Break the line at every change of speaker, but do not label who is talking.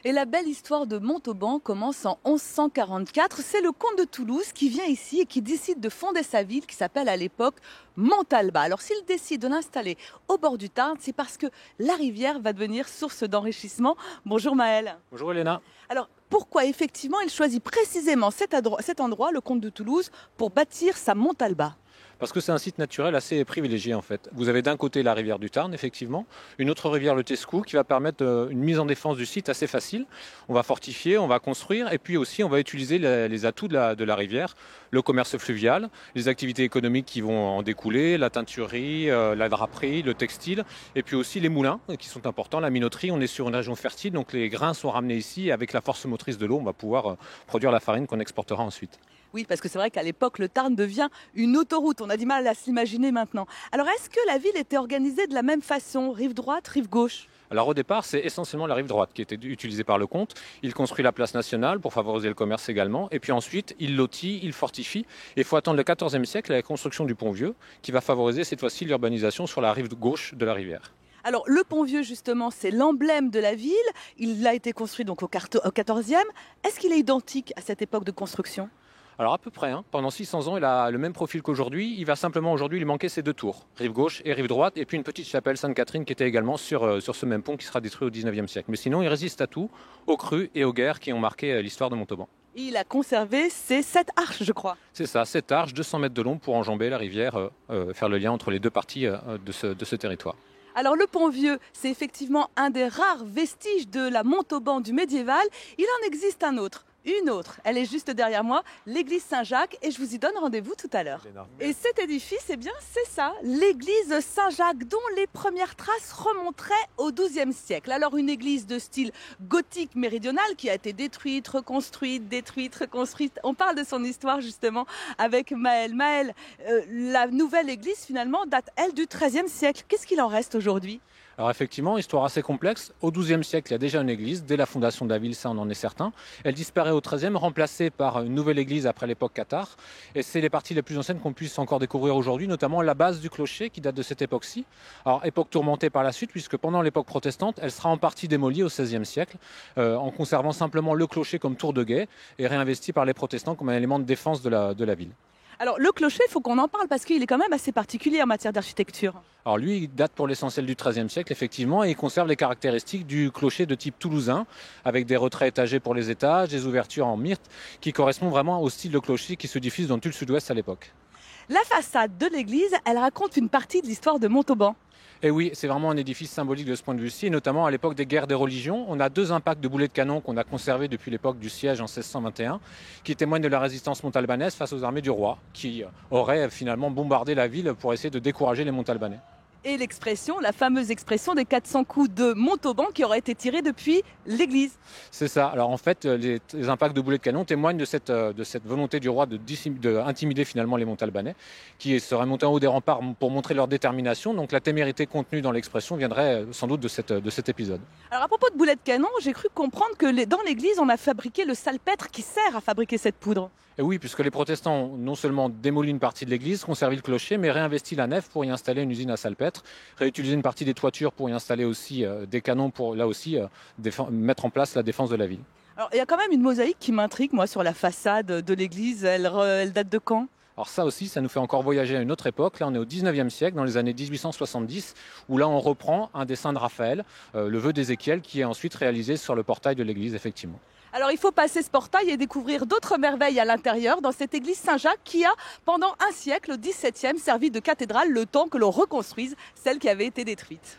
Et la belle histoire de Montauban commence en 1144. C'est le comte de Toulouse qui vient ici et qui décide de fonder sa ville qui s'appelle à l'époque Montalba. Alors s'il décide de l'installer au bord du Tarn, c'est parce que la rivière va devenir source d'enrichissement. Bonjour Maël.
Bonjour Elena.
Alors pourquoi effectivement il choisit précisément cet endroit, le comte de Toulouse, pour bâtir sa Montalba?
Parce que c'est un site naturel assez privilégié en fait. Vous avez d'un côté la rivière du Tarn, effectivement, une autre rivière, le Tescou, qui va permettre une mise en défense du site assez facile. On va fortifier, on va construire, et puis aussi on va utiliser les atouts de la rivière, le commerce fluvial, les activités économiques qui vont en découler, la teinturerie, la draperie, le textile, et puis aussi les moulins qui sont importants, la minoterie. On est sur une région fertile, donc les grains sont ramenés ici, et avec la force motrice de l'eau, on va pouvoir produire la farine qu'on exportera ensuite.
Oui, parce que c'est vrai qu'à l'époque, le Tarn devient une autoroute. On a du mal à s'imaginer maintenant. Alors, est-ce que la ville était organisée de la même façon, rive droite, rive gauche?
Alors au départ, c'est essentiellement la rive droite qui était utilisée par le comte. Il construit la place nationale pour favoriser le commerce également. Et puis ensuite, il lotit, il fortifie. Et il faut attendre le XIVe siècle à la construction du Pont-Vieux qui va favoriser cette fois-ci l'urbanisation sur la rive gauche de la rivière.
Alors, le Pont-Vieux, justement, c'est l'emblème de la ville. Il a été construit donc au XIVe. Est-ce qu'il est identique à cette époque de construction?
Alors à peu près, pendant 600 ans, il a le même profil qu'aujourd'hui. Il va simplement aujourd'hui lui manquer ces deux tours, rive gauche et rive droite, et puis une petite chapelle Sainte-Catherine qui était également sur ce même pont qui sera détruit au XIXe siècle. Mais sinon, il résiste à tout, aux crues et aux guerres qui ont marqué l'histoire de Montauban.
Il a conservé ces 7 arches, je crois.
C'est ça, 7 arches, 200 mètres de long pour enjamber la rivière, faire le lien entre les deux parties de ce territoire.
Alors le Pont-Vieux, c'est effectivement un des rares vestiges de la Montauban du médiéval. Il en existe un autre. Une autre, elle est juste derrière moi, l'église Saint-Jacques, et je vous y donne rendez-vous tout à l'heure. Et cet édifice, eh bien, c'est ça, l'église Saint-Jacques, dont les premières traces remonteraient au XIIe siècle. Alors, une église de style gothique méridional qui a été détruite, reconstruite, reconstruite. On parle de son histoire, justement, avec Maël. Maël, la nouvelle église, finalement, date, elle, du XIIIe siècle. Qu'est-ce qu'il en reste aujourd'hui ?
Alors effectivement, histoire assez complexe. Au XIIe siècle, il y a déjà une église. Dès la fondation de la ville, ça on en est certain. Elle disparaît au XIIIe, remplacée par une nouvelle église après l'époque cathare. Et c'est les parties les plus anciennes qu'on puisse encore découvrir aujourd'hui, notamment la base du clocher qui date de cette époque-ci. Alors époque tourmentée par la suite, puisque pendant l'époque protestante, elle sera en partie démolie au XVIe siècle, en conservant simplement le clocher comme tour de guet et réinvesti par les protestants comme un élément de défense de la ville.
Alors le clocher, il faut qu'on en parle parce qu'il est quand même assez particulier en matière d'architecture.
Alors lui, il date pour l'essentiel du XIIIe siècle, effectivement, et il conserve les caractéristiques du clocher de type toulousain, avec des retraits étagés pour les étages, des ouvertures en myrte, qui correspondent vraiment au style de clocher qui se diffuse dans tout le sud-ouest à l'époque.
La façade de l'église, elle raconte une partie de l'histoire de Montauban.
Et oui, c'est vraiment un édifice symbolique de ce point de vue-ci, notamment à l'époque des guerres des religions. On a 2 impacts de boulets de canon qu'on a conservés depuis l'époque du siège en 1621, qui témoignent de la résistance montalbanaise face aux armées du roi, qui auraient finalement bombardé la ville pour essayer de décourager les Montalbanais.
Et l'expression, la fameuse expression des 400 coups de Montauban qui aurait été tirée depuis l'église.
C'est ça. Alors en fait, les impacts de boulets de canon témoignent de cette volonté du roi d'intimider finalement les Montalbanais, qui seraient montés en haut des remparts pour montrer leur détermination. Donc la témérité contenue dans l'expression viendrait sans doute de cet épisode.
Alors à propos de boulets de canon, j'ai cru comprendre que dans l'église, on a fabriqué le salpêtre qui sert à fabriquer cette poudre.
Et oui, puisque les protestants ont non seulement démoli une partie de l'église, conservé le clocher, mais réinvesti la nef pour y installer une usine à salpêtre, réutilisé une partie des toitures pour y installer aussi des canons pour, là aussi, mettre en place la défense de la ville.
Alors il y a quand même une mosaïque qui m'intrigue, moi, sur la façade de l'église. Elle date de quand ?
Alors ça aussi, ça nous fait encore voyager à une autre époque. Là, on est au 19e siècle, dans les années 1870, où là, on reprend un dessin de Raphaël, le vœu d'Ézéchiel, qui est ensuite réalisé sur le portail de l'église, effectivement.
Alors il faut passer ce portail et découvrir d'autres merveilles à l'intérieur dans cette église Saint-Jacques qui a pendant un siècle, au XVIIe, servi de cathédrale le temps que l'on reconstruise celle qui avait été détruite.